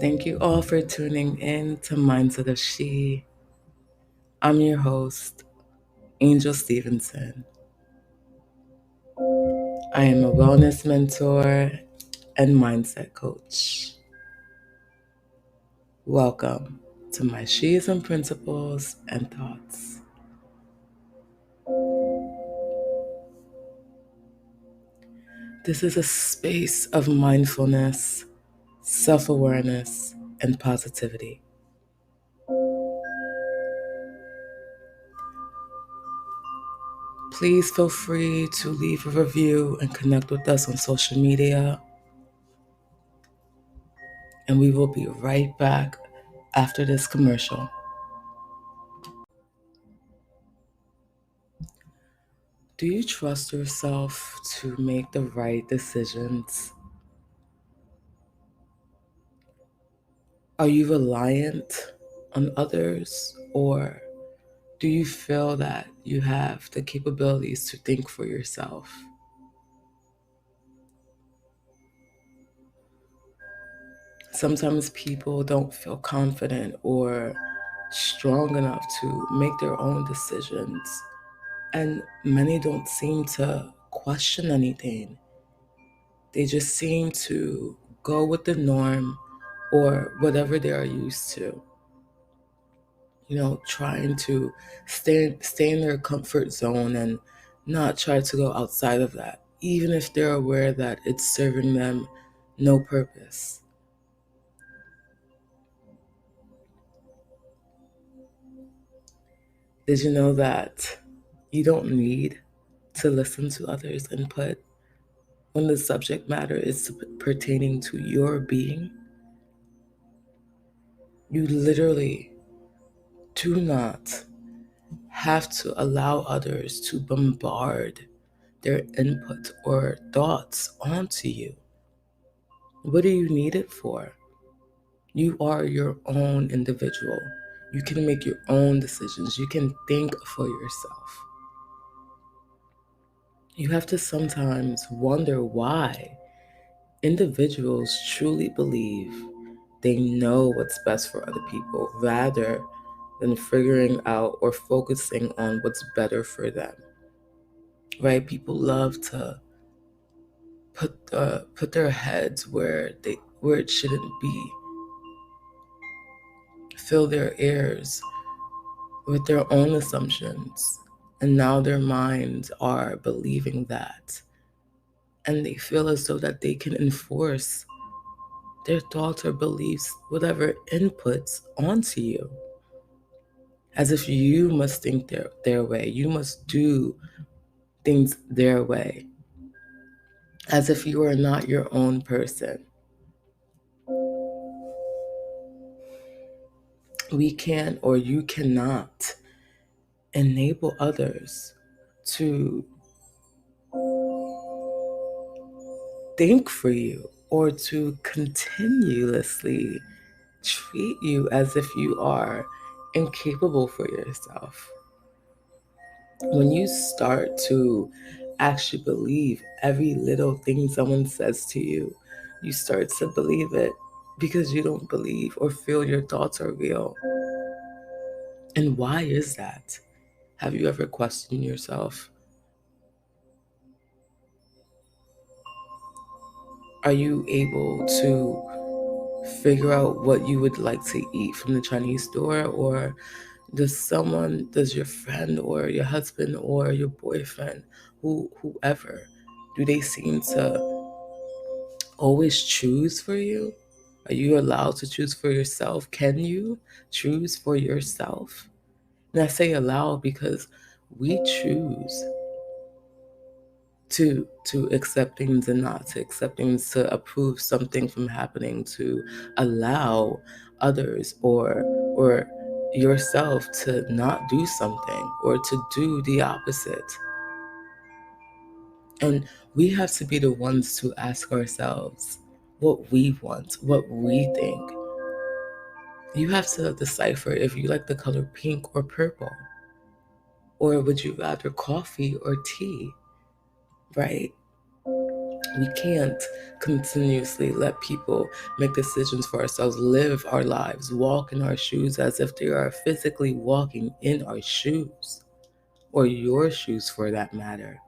Thank you all for tuning in to Mindset of She. I'm your host, Angel Stevenson. I am a wellness mentor and mindset coach. Welcome to my She's and Principles and Thoughts. This is a space of mindfulness, self-awareness, and positivity. Please feel free to leave a review and connect with us on social media. And we will be right back after this commercial. Do you trust yourself to make the right decisions? Are you reliant on others, or do you feel that you have the capabilities to think for yourself? Sometimes people don't feel confident or strong enough to make their own decisions, and many don't seem to question anything. They just seem to go with the norm or whatever they are used to. Trying to stay in their comfort zone and not try to go outside of that, even if they're aware that it's serving them no purpose. Did you know that you don't need to listen to others' input when the subject matter is pertaining to your being? You literally do not have to allow others to bombard their input or thoughts onto you. What do you need it for? You are your own individual. You can make your own decisions. You can think for yourself. You have to sometimes wonder why individuals truly believe they know what's best for other people rather than figuring out or focusing on what's better for them. Right? People love to put their heads where it shouldn't be. Fill their ears with their own assumptions, and now their minds are believing that, and they feel as though that they can enforce their thoughts or beliefs, whatever inputs onto you, as if you must think their way, you must do things their way, as if you are not your own person. We can, or you cannot, enable others to think for you or to continuously treat you as if you are incapable for yourself. When you start to actually believe every little thing someone says to you, you start to believe it because you don't believe or feel your thoughts are real. And why is that? Have you ever questioned yourself? Are you able to figure out what you would like to eat from the Chinese store? Or does your friend or your husband or your boyfriend, whoever, do they seem to always choose for you? Are you allowed to choose for yourself? Can you choose for yourself? And I say allow because we choose to accept things and not to accept things, to approve something from happening, to allow others or yourself to not do something or to do the opposite. And we have to be the ones to ask ourselves what we want, what we think. You have to decipher if you like the color pink or purple, or would you rather coffee or tea, right? We can't continuously let people make decisions for ourselves, live our lives, walk in our shoes as if they are physically walking in our shoes, or your shoes for that matter.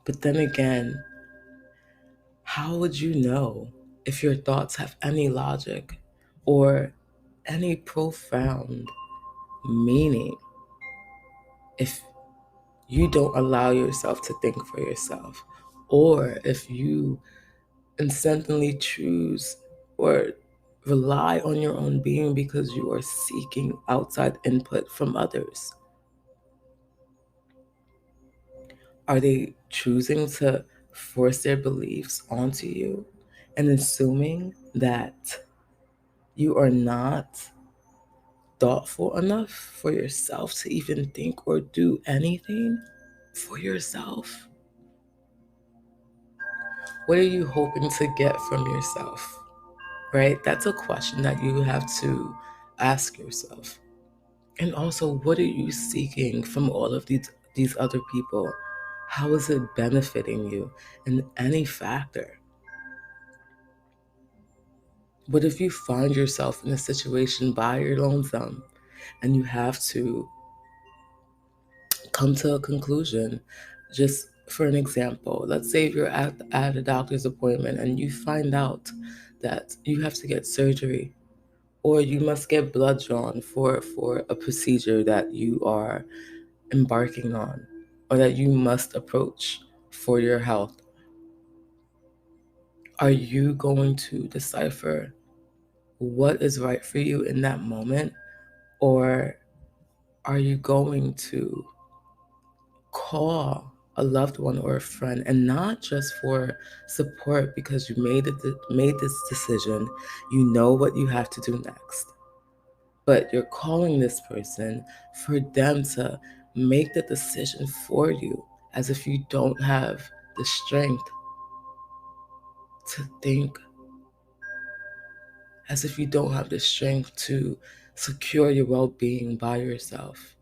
But then again, how would you know if your thoughts have any logic or any profound meaning if you don't allow yourself to think for yourself, or if you instantly choose or rely on your own being because you are seeking outside input from others? Are they choosing to force their beliefs onto you and assuming that you are not thoughtful enough for yourself to even think or do anything for yourself? What are you hoping to get from yourself? Right? That's a question that you have to ask yourself. And also, what are you seeking from all of these other people? How is it benefiting you in any factor? What if you find yourself in a situation by your lonesome and you have to come to a conclusion? Just for an example, let's say if you're at a doctor's appointment and you find out that you have to get surgery or you must get blood drawn for a procedure that you are embarking on or that you must approach for your health. Are you going to decipher what is right for you in that moment? Or are you going to call a loved one or a friend, and not just for support because you made this decision, you know what you have to do next, but you're calling this person for them to make the decision for you, as if you don't have the strength to think, as if you don't have the strength to secure your well-being by yourself.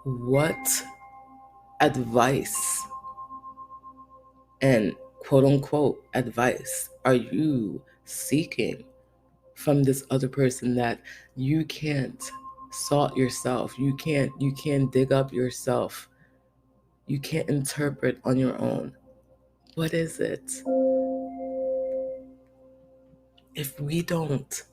What advice and quote unquote advice are you seeking from this other person that you can't sort yourself? You can't dig up yourself. You can't interpret on your own. What is it? If we don't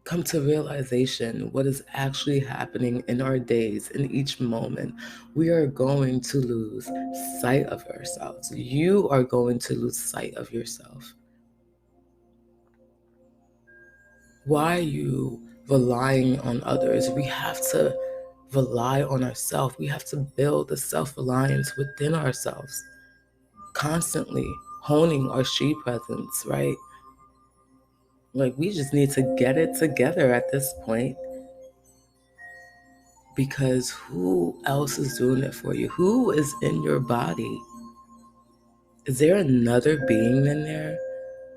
come to realization what is actually happening in our days, in each moment, we are going to lose sight of ourselves. You are going to lose sight of yourself. Why are you relying on others? We have to rely on ourselves. We have to build a self-reliance within ourselves, constantly honing our she presence, right? Like, we just need to get it together at this point, because who else is doing it for you? Who is in your body? Is there another being in there?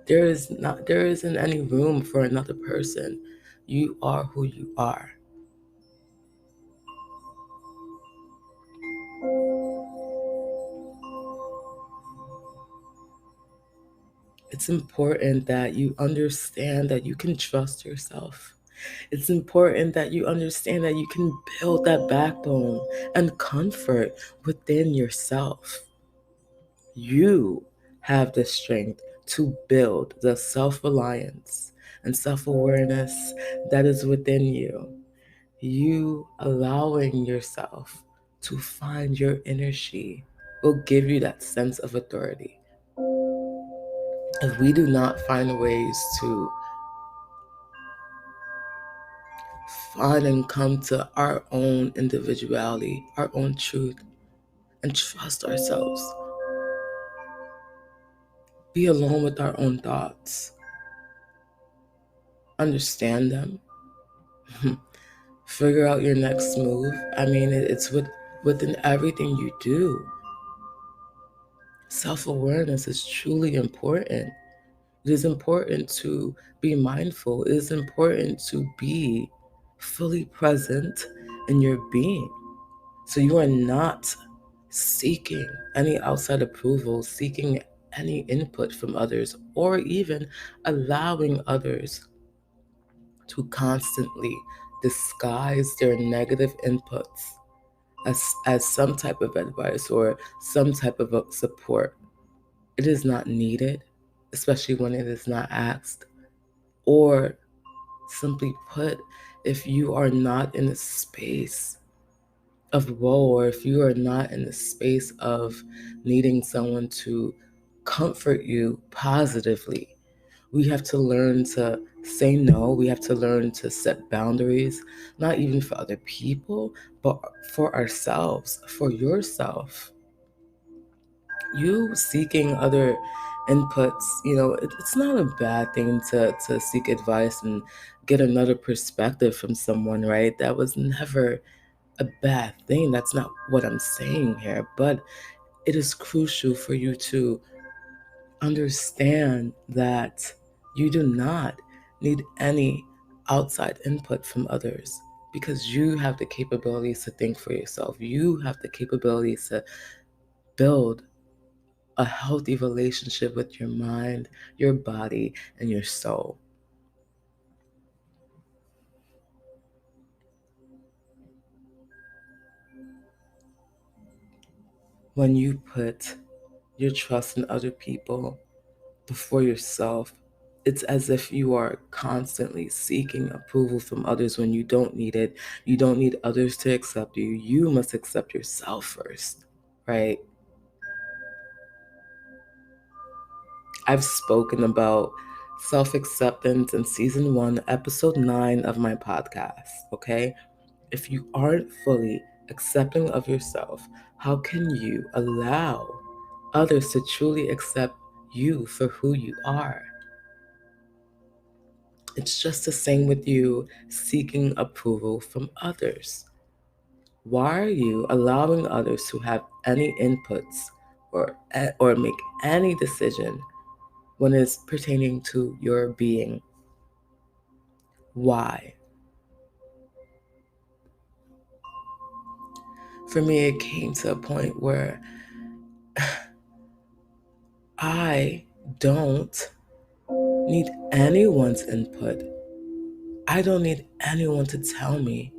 There isn't any room for another person. You are who you are. It's important that you understand that you can trust yourself. It's important that you understand that you can build that backbone and comfort within yourself. You have the strength to build the self-reliance and self-awareness that is within you. You allowing yourself to find your inner she will give you that sense of authority. If we do not find ways to find and come to our own individuality, our own truth, and trust ourselves, be alone with our own thoughts, understand them, figure out your next move. I mean, it's within everything you do. Self-awareness is truly important. It is important to be mindful. It is important to be fully present in your being. So you are not seeking any outside approval, seeking any input from others, or even allowing others to constantly disguise their negative inputs as some type of advice or some type of support. It is not needed, especially when it is not asked. Or simply put, if you are not in a space of woe, or if you are not in a space of needing someone to comfort you positively, we have to learn to say no. We have to learn to set boundaries, not even for other people, but for ourselves, for yourself. You seeking other inputs, it's not a bad thing to seek advice and get another perspective from someone, right? That was never a bad thing. That's not what I'm saying here. But it is crucial for you to understand that you do not need any outside input from others, because you have the capabilities to think for yourself. You have the capabilities to build a healthy relationship with your mind, your body, and your soul. When you put your trust in other people before yourself, it's as if you are constantly seeking approval from others when you don't need it. You don't need others to accept you. You must accept yourself first, right? I've spoken about self acceptance in season 1, episode 9 of my podcast, okay? If you aren't fully accepting of yourself, how can you allow others to truly accept you for who you are? It's just the same with you seeking approval from others. Why are you allowing others to have any inputs or make any decision when it's pertaining to your being? Why? For me, it came to a point where I don't need anyone's input. I don't need anyone to tell me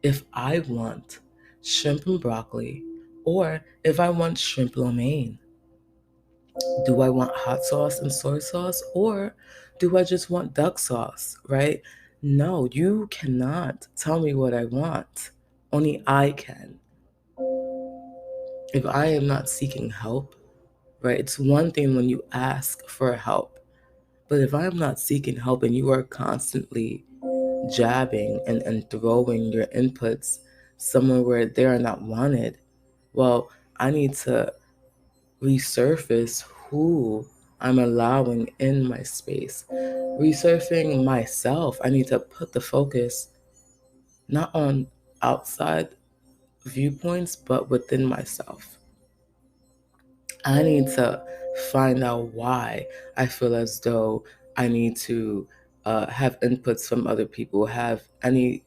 if I want shrimp and broccoli or if I want shrimp lo mein. Do I want hot sauce and soy sauce, or do I just want duck sauce, right? No, you cannot tell me what I want. Only I can. If I am not seeking help, right? It's one thing when you ask for help. But if I'm not seeking help and you are constantly jabbing and throwing your inputs somewhere where they are not wanted, well, I need to resurface who I'm allowing in my space. Resurfacing myself, I need to put the focus not on outside viewpoints, but within myself. I need to find out why I feel as though I need to have inputs from other people, have any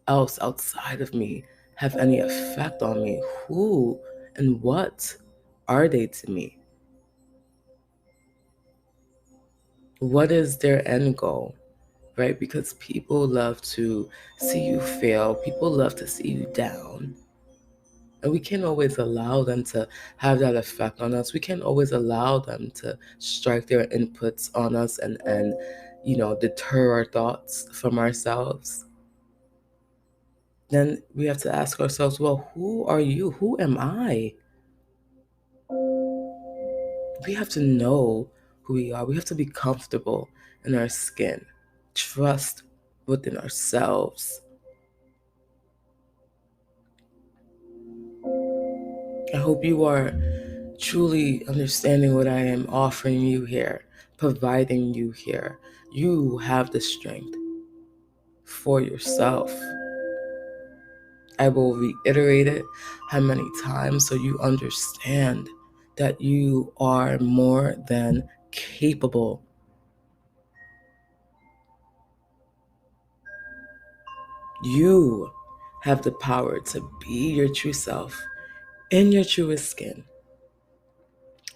else outside of me, have any effect on me. Who and what are they to me? What is their end goal, right? Because people love to see you fail, people love to see you down. And we can't always allow them to have that effect on us. We can't always allow them to strike their inputs on us and deter our thoughts from ourselves. Then we have to ask ourselves, well, who are you? Who am I? We have to know who we are. We have to be comfortable in our skin, trust within ourselves. I hope you are truly understanding what I am offering you here, providing you here. You have the strength for yourself. I will reiterate it how many times so you understand that you are more than capable. You have the power to be your true self in your truest skin.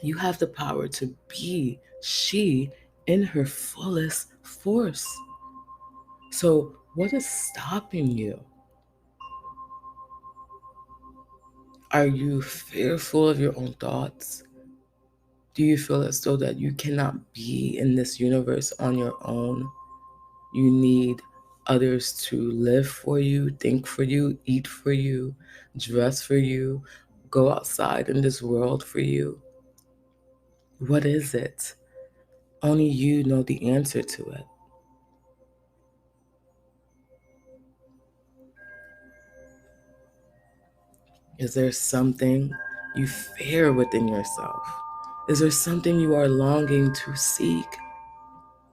You have the power to be she in her fullest force. So, what is stopping you? Are you fearful of your own thoughts? Do you feel as though that you cannot be in this universe on your own? You need others to live for you, think for you, eat for you, dress for you, go outside in this world for you. What is it? Only you know the answer to it. Is there something you fear within yourself? Is there something you are longing to seek?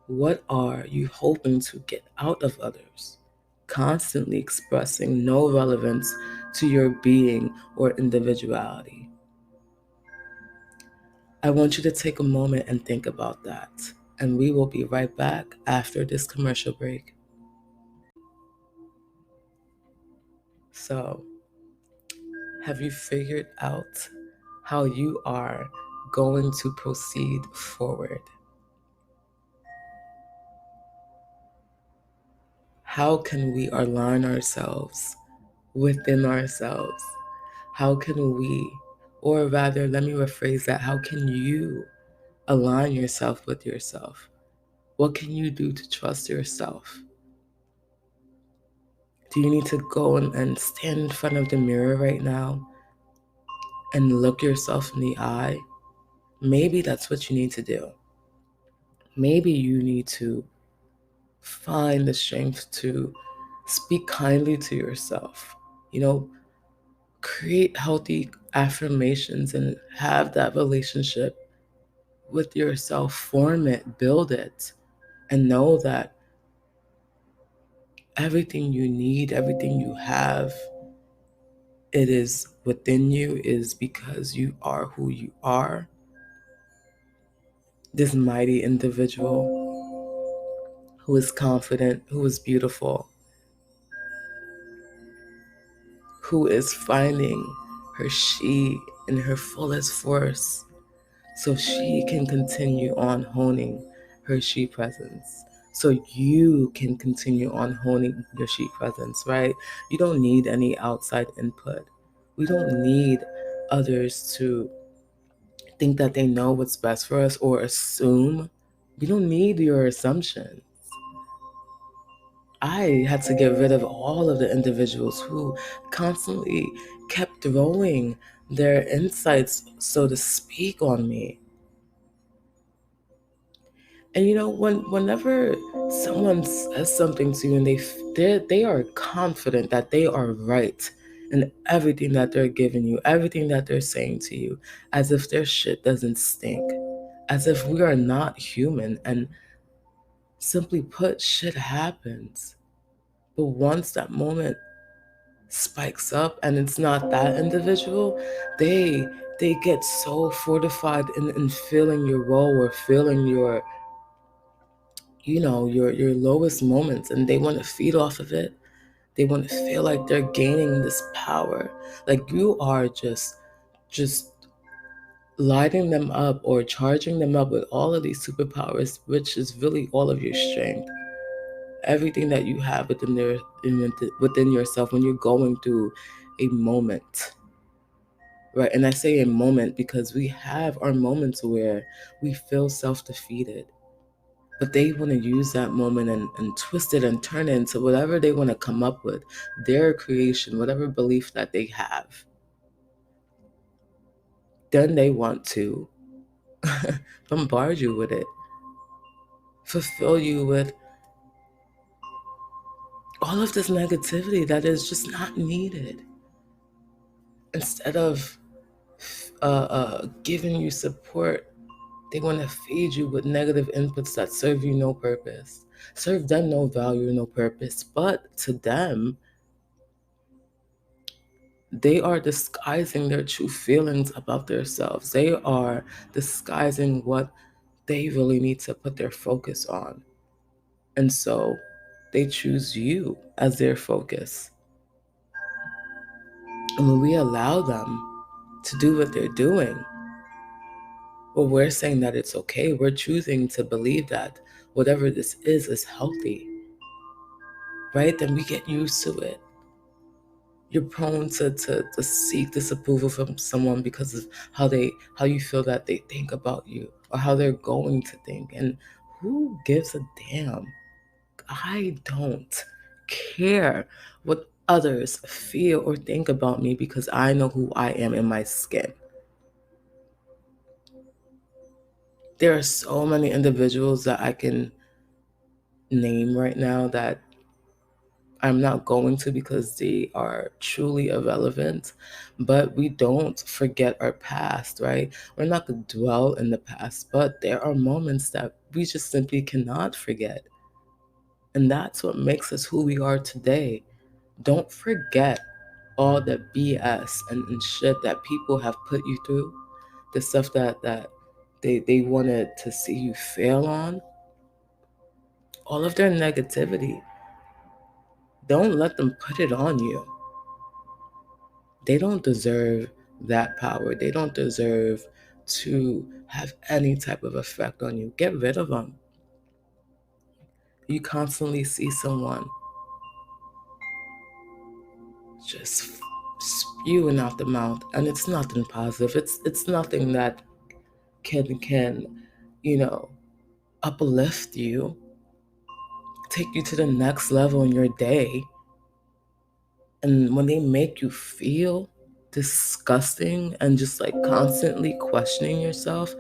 What are you hoping to get out of others? Constantly expressing no relevance to your being or individuality. I want you to take a moment and think about that. And we will be right back after this commercial break. So, have you figured out how you are going to proceed forward? How can we align ourselves within ourselves? How can we, or rather, let me rephrase that, how can you align yourself with yourself? What can you do to trust yourself? Do you need to go and stand in front of the mirror right now and look yourself in the eye? Maybe that's what you need to do. Maybe you need to find the strength to speak kindly to yourself. You know, create healthy affirmations and have that relationship with yourself, form it, build it, and know that everything you need, everything you have, it is within you, is because you are who you are. This mighty individual who is confident, who is beautiful, who is finding her she in her fullest force so she can continue on honing her she presence. So you can continue on honing your she presence, right? You don't need any outside input. We don't need others to think that they know what's best for us or assume. We don't need your assumption. I had to get rid of all of the individuals who constantly kept throwing their insights, so to speak, on me. And whenever someone says something to you and they are confident that they are right in everything that they're giving you, everything that they're saying to you, as if their shit doesn't stink, as if we are not human, and simply put, shit happens. But once that moment spikes up and it's not that individual, they get so fortified in feeling your woe or feeling your lowest moments, and they want to feed off of it. They want to feel like they're gaining this power, like you are just lighting them up or charging them up with all of these superpowers, which is really all of your strength, everything that you have within yourself when you're going through a moment, right? And I say a moment because we have our moments where we feel self-defeated. But they want to use that moment and twist it and turn it into whatever they want to come up with, their creation, whatever belief that they have. Then they want to bombard you with it, fulfill you with all of this negativity that is just not needed. Instead of giving you support, they want to feed you with negative inputs that serve you no purpose, serve them no value, no purpose. But to them, they are disguising their true feelings about themselves. They are disguising what they really need to put their focus on. And so They choose you as their focus. And when we allow them to do what they're doing, well, we're saying that it's okay. We're choosing to believe that whatever this is healthy, right? Then we get used to it. You're prone to seek disapproval from someone because of how you feel that they think about you or how they're going to think. And who gives a damn? I don't care what others feel or think about me because I know who I am in my skin. There are so many individuals that I can name right now that I'm not going to because they are truly irrelevant, but we don't forget our past, right? We're not going to dwell in the past, but there are moments that we just simply cannot forget. And that's what makes us who we are today. Don't forget all the BS and shit that people have put you through, the stuff that they wanted to see you fail on, all of their negativity. Don't let them put it on you. They don't deserve that power. They don't deserve to have any type of effect on you. Get rid of them. You constantly see someone just spewing out the mouth, and it's nothing positive. It's nothing that can uplift you, take you to the next level in your day. And when they make you feel disgusting and just like constantly questioning yourself,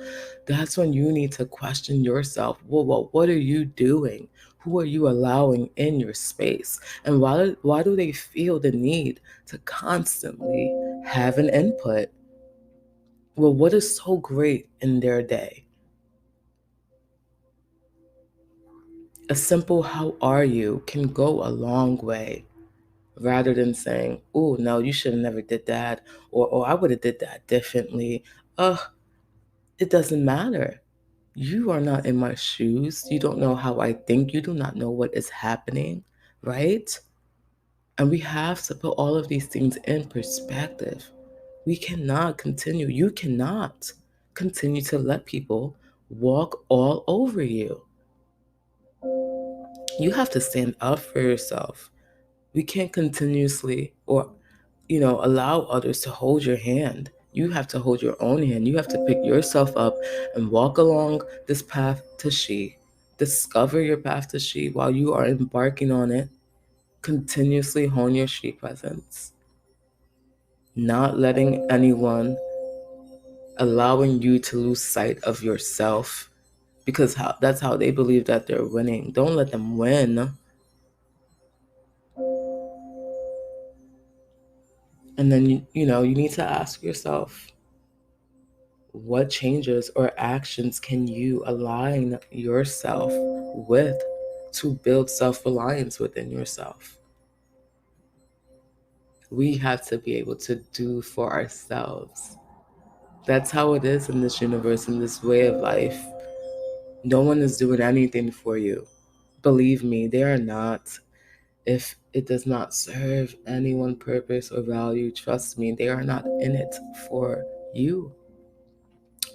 that's when you need to question yourself. Well, what are you doing? Who are you allowing in your space? And why do they feel the need to constantly have an input? Well, what is so great in their day? A simple "how are you" can go a long way, rather than saying, "Oh, no, you should have never did that," or "I would have did that differently." Ugh, it doesn't matter. You are not in my shoes. You don't know how I think. You do not know what is happening, right? And we have to put all of these things in perspective. We cannot continue. You cannot continue to let people walk all over you. You have to stand up for yourself. We can't continuously or allow others to hold your hand. You have to hold your own hand. You have to pick yourself up and walk along this path to she. Discover your path to she while you are embarking on it. Continuously hone your she presence. Not letting anyone allowing you to lose sight of yourself because that's how they believe that they're winning. Don't let them win. And then you need to ask yourself, what changes or actions can you align yourself with to build self-reliance within yourself? We have to be able to do for ourselves. That's how it is in this universe, in this way of life. No one is doing anything for you. Believe me, they are not. If it does not serve anyone purpose or value, trust me, they are not in it for you.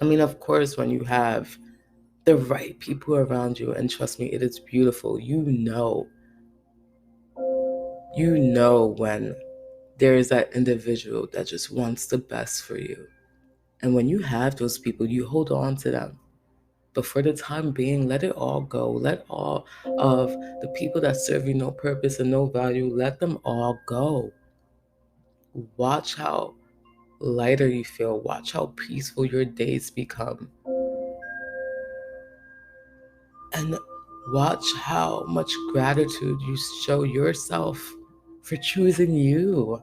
I mean, of course, when you have the right people around you, and trust me, it is beautiful. You know when there is that individual that just wants the best for you. And when you have those people, you hold on to them. But for the time being, let it all go. Let all of the people that serve you no purpose and no value, let them all go. Watch how lighter you feel. Watch how peaceful your days become. And watch how much gratitude you show yourself for choosing you,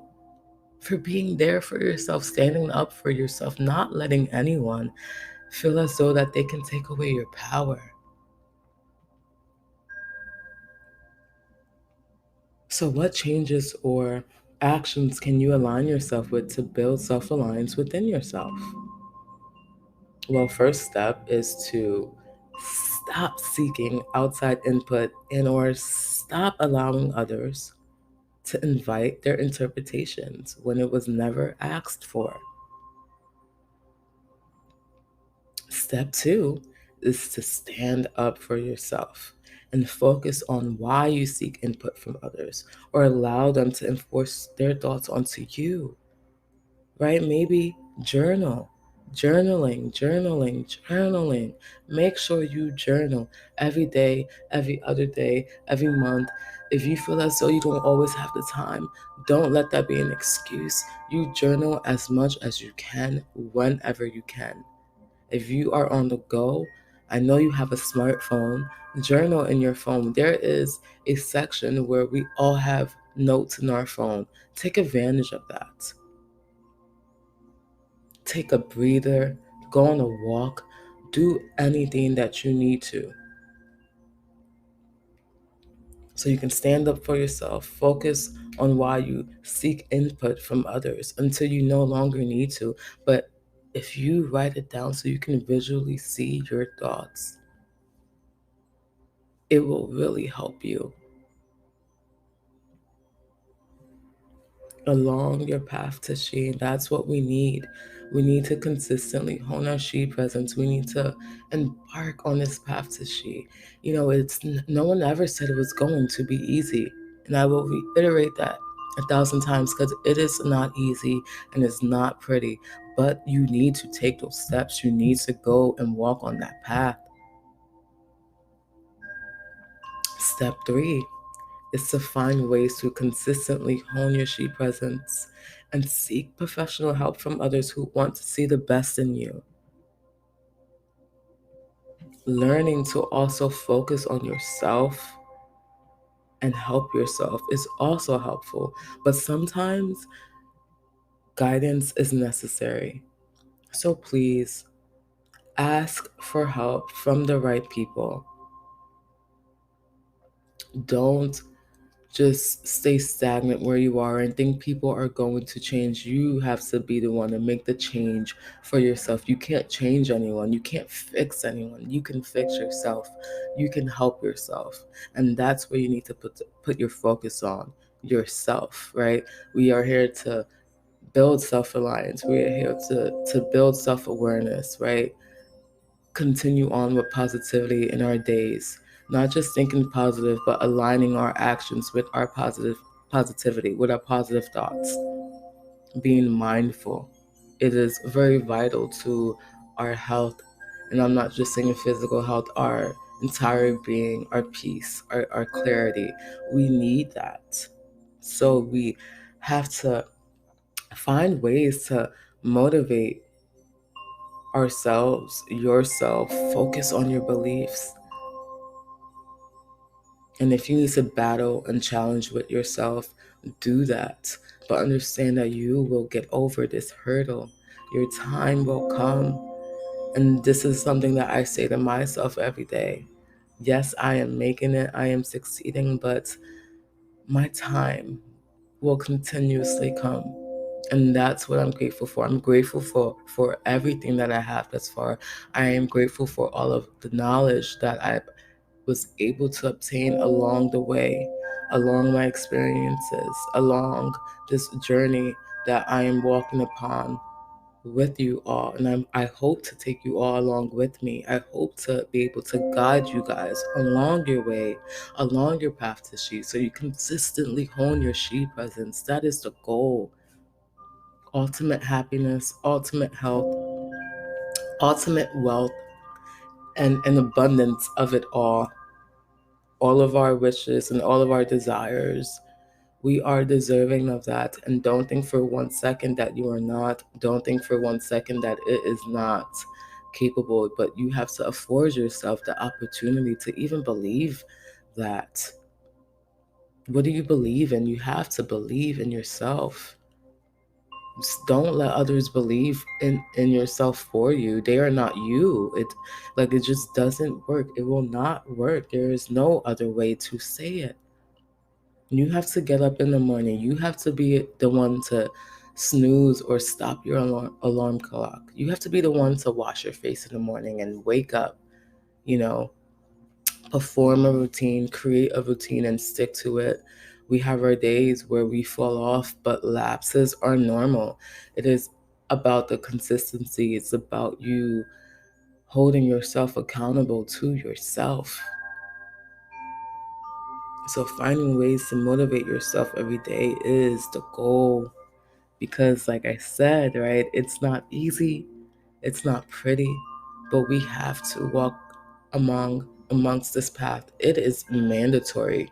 for being there for yourself, standing up for yourself, not letting anyone feel as though that they can take away your power. So what changes or actions can you align yourself with to build self-reliance within yourself? Well, first step is to stop seeking outside input and or stop allowing others to invite their interpretations when it was never asked for. Step 2 is to stand up for yourself and focus on why you seek input from others or allow them to enforce their thoughts onto you, right? Maybe journaling. Make sure you journal every day, every other day, every month. If you feel as though you don't always have the time, don't let that be an excuse. You journal as much as you can, whenever you can. If you are on the go, I know you have a smartphone, journal in your phone. There is a section where we all have notes in our phone. Take advantage of that. Take a breather, go on a walk, do anything that you need to. So you can stand up for yourself, focus on why you seek input from others until you no longer need to. But if you write it down so you can visually see your thoughts, it will really help you along your path to she. That's what we need. We need to consistently hone our she presence. We need to embark on this path to she. You know, it's no one ever said it was going to be easy. And I will reiterate that 1,000 times because it is not easy and it's not pretty. But you need to take those steps. You need to go and walk on that path. Step 3 is to find ways to consistently hone your she presence and seek professional help from others who want to see the best in you. Learning to also focus on yourself and help yourself is also helpful, but sometimes guidance is necessary. So please ask for help from the right people. Don't just stay stagnant where you are and think people are going to change. You have to be the one to make the change for yourself. You can't change anyone. You can't fix anyone. You can fix yourself. You can help yourself. And that's where you need to put your focus on yourself, right? We are here to build self-reliance. We are here to build self-awareness, right? Continue on with positivity in our days, not just thinking positive, but aligning our actions with our positivity, with our positive thoughts, being mindful. It is very vital to our health. And I'm not just saying physical health, our entire being, our peace, our clarity. We need that. So we have to find ways to motivate ourselves, yourself, focus on your beliefs. And if you need to battle and challenge with yourself, do that. But understand that you will get over this hurdle. Your time will come. And this is something that I say to myself every day. Yes, I am making it, I am succeeding, but my time will continuously come. And that's what I'm grateful for. I'm grateful for everything that I have thus far. I am grateful for all of the knowledge that I was able to obtain along the way, along my experiences, along this journey that I am walking upon with you all. And I hope to take you all along with me. I hope to be able to guide you guys along your way, along your path to she, so you consistently hone your she presence. That is the goal. Ultimate happiness, ultimate health, ultimate wealth, and an abundance of it all of our wishes and all of our desires. We are deserving of that. And don't think for 1 second that you are not. Don't think for 1 second that it is not capable. But you have to afford yourself the opportunity to even believe that. What do you believe in? You have to believe in yourself. Just don't let others believe in yourself for you. They are not you. It just doesn't work. It will not work. There is no other way to say it. You have to get up in the morning. You have to be the one to snooze or stop your alarm clock. You have to be the one to wash your face in the morning and wake up, you know, Perform a routine, create a routine, and stick to it. We have our days where we fall off, but lapses are normal. It is about the consistency, it's about you holding yourself accountable to yourself. So, finding ways to motivate yourself every day is the goal. Because, like I said, right, it's not easy, it's not pretty, but we have to walk amongst this path. It is mandatory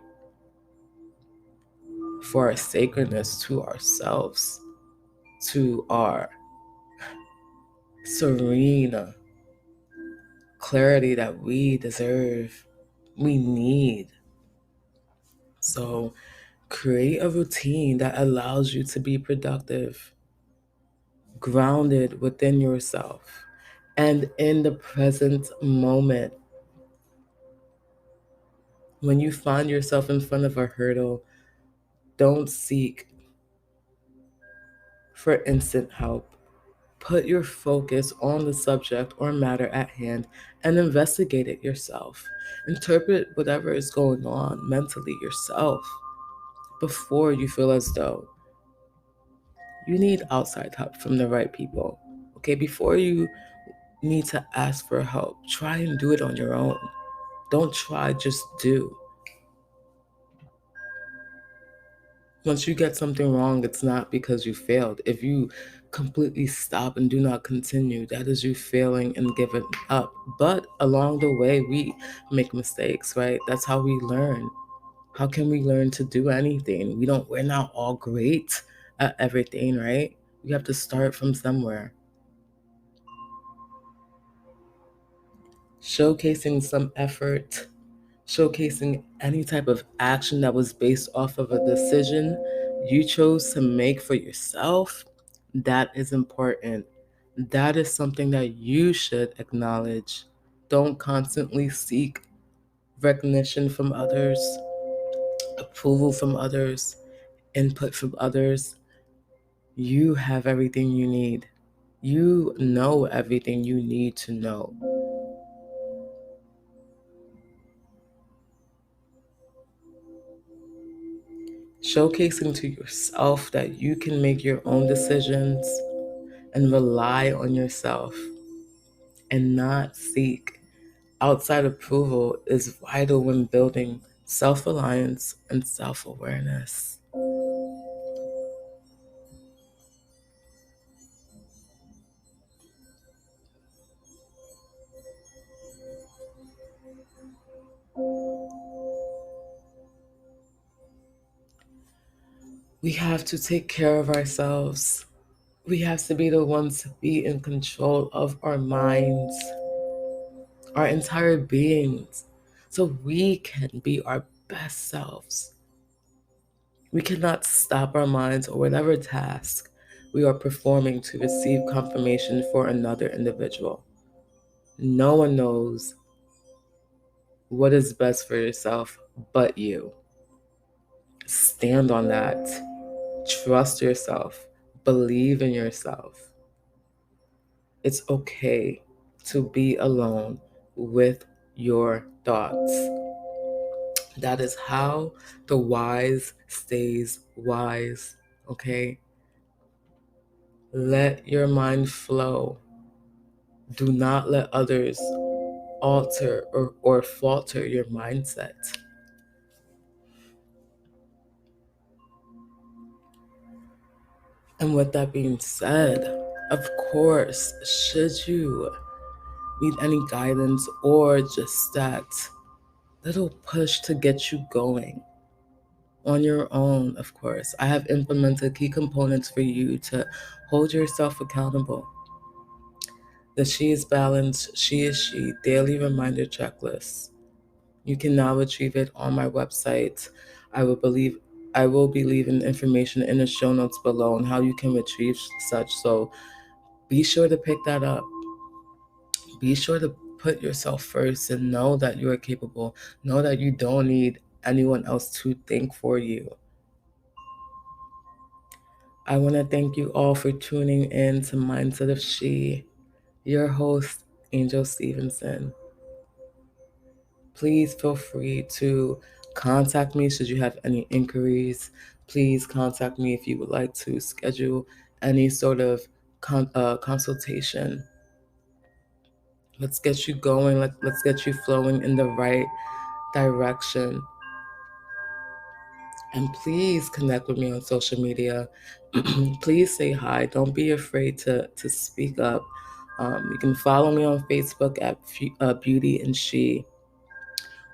for our sacredness to ourselves, to our serene clarity that we deserve, we need. So, create a routine that allows you to be productive, grounded within yourself, and in the present moment. When you find yourself in front of a hurdle, don't seek for instant help. Put your focus on the subject or matter at hand and investigate it yourself. Interpret whatever is going on mentally yourself before you feel as though you need outside help from the right people. Okay, before you need to ask for help, try and do it on your own. Don't try, just do. Once you get something wrong, it's not because you failed. If you completely stop and do not continue, that is you failing and giving up. But along the way, we make mistakes, right? That's how we learn. How can we learn to do anything? We're not all great at everything, right? We have to start from somewhere. Showcasing some effort, showcasing any type of action that was based off of a decision you chose to make for yourself, that is important. That is something that you should acknowledge. Don't constantly seek recognition from others, approval from others, input from others. You have everything you need. You know everything you need to know. Showcasing to yourself that you can make your own decisions and rely on yourself and not seek outside approval is vital when building self-reliance and self-awareness. We have to take care of ourselves. We have to be the ones to be in control of our minds, our entire beings, so we can be our best selves. We cannot stop our minds or whatever task we are performing to receive confirmation for another individual. No one knows what is best for yourself but you. Stand on that. Trust yourself. Believe in yourself. It's okay to be alone with your thoughts. That is how the wise stays wise, okay? Let your mind flow. Do not let others alter or falter your mindset. And with that being said, of course, should you need any guidance or just that little push to get you going on your own, of course, I have implemented key components for you to hold yourself accountable. The She is Balanced, She is She daily reminder checklist. You can now retrieve it on my website. I will believe I will be leaving information in the show notes below on how you can retrieve such. So be sure to pick that up. Be sure to put yourself first and know that you are capable. Know that you don't need anyone else to think for you. I want to thank you all for tuning in to Mindset of She, your host, Angel Stevenson. Please feel free to contact me should you have any inquiries. Please contact me if you would like to schedule any sort of consultation. Let's get you going. Let's get you flowing in the right direction. And please connect with me on social media. Please say hi. Don't be afraid to speak up. You can follow me on Facebook at BeautyInShe.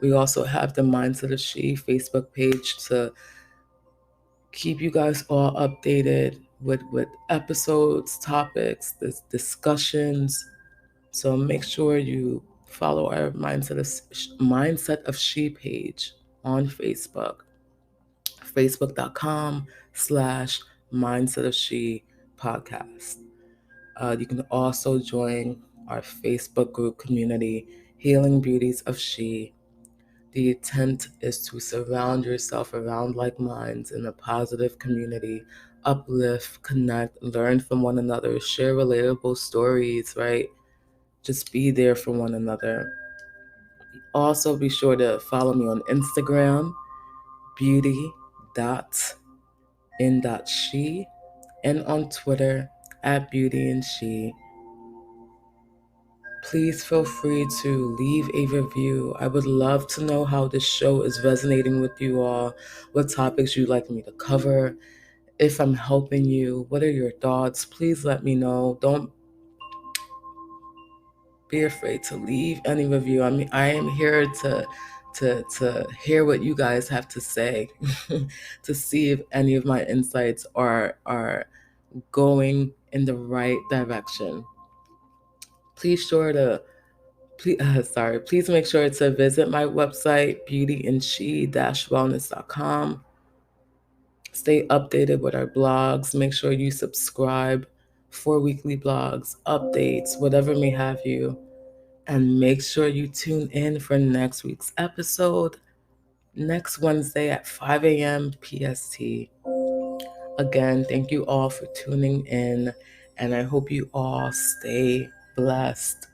We also have the Mindset of She Facebook page to keep you guys all updated with episodes, topics, discussions. So make sure you follow our Mindset of She page on Facebook, facebook.com/Mindset of She podcast. You can also join our Facebook group community, Healing Beauties of She. The intent is to surround yourself around like minds in a positive community, uplift, connect, learn from one another, share relatable stories, right? Just be there for one another. Also, be sure to follow me on Instagram, beauty.in.she, and on Twitter at BeautyInShe. Please feel free to leave a review. I would love to know how this show is resonating with you all, what topics you'd like me to cover, if I'm helping you, what are your thoughts? Please let me know. Don't be afraid to leave any review. I mean, I am here to hear what you guys have to say, to see if any of my insights are going in the right direction. Please make sure to visit my website, beautyinshe-wellness.com. Stay updated with our blogs. Make sure you subscribe for weekly blogs, updates, whatever may have you. And make sure you tune in for next week's episode, next Wednesday at 5 a.m. PST. Again, thank you all for tuning in, and I hope you all stay blessed.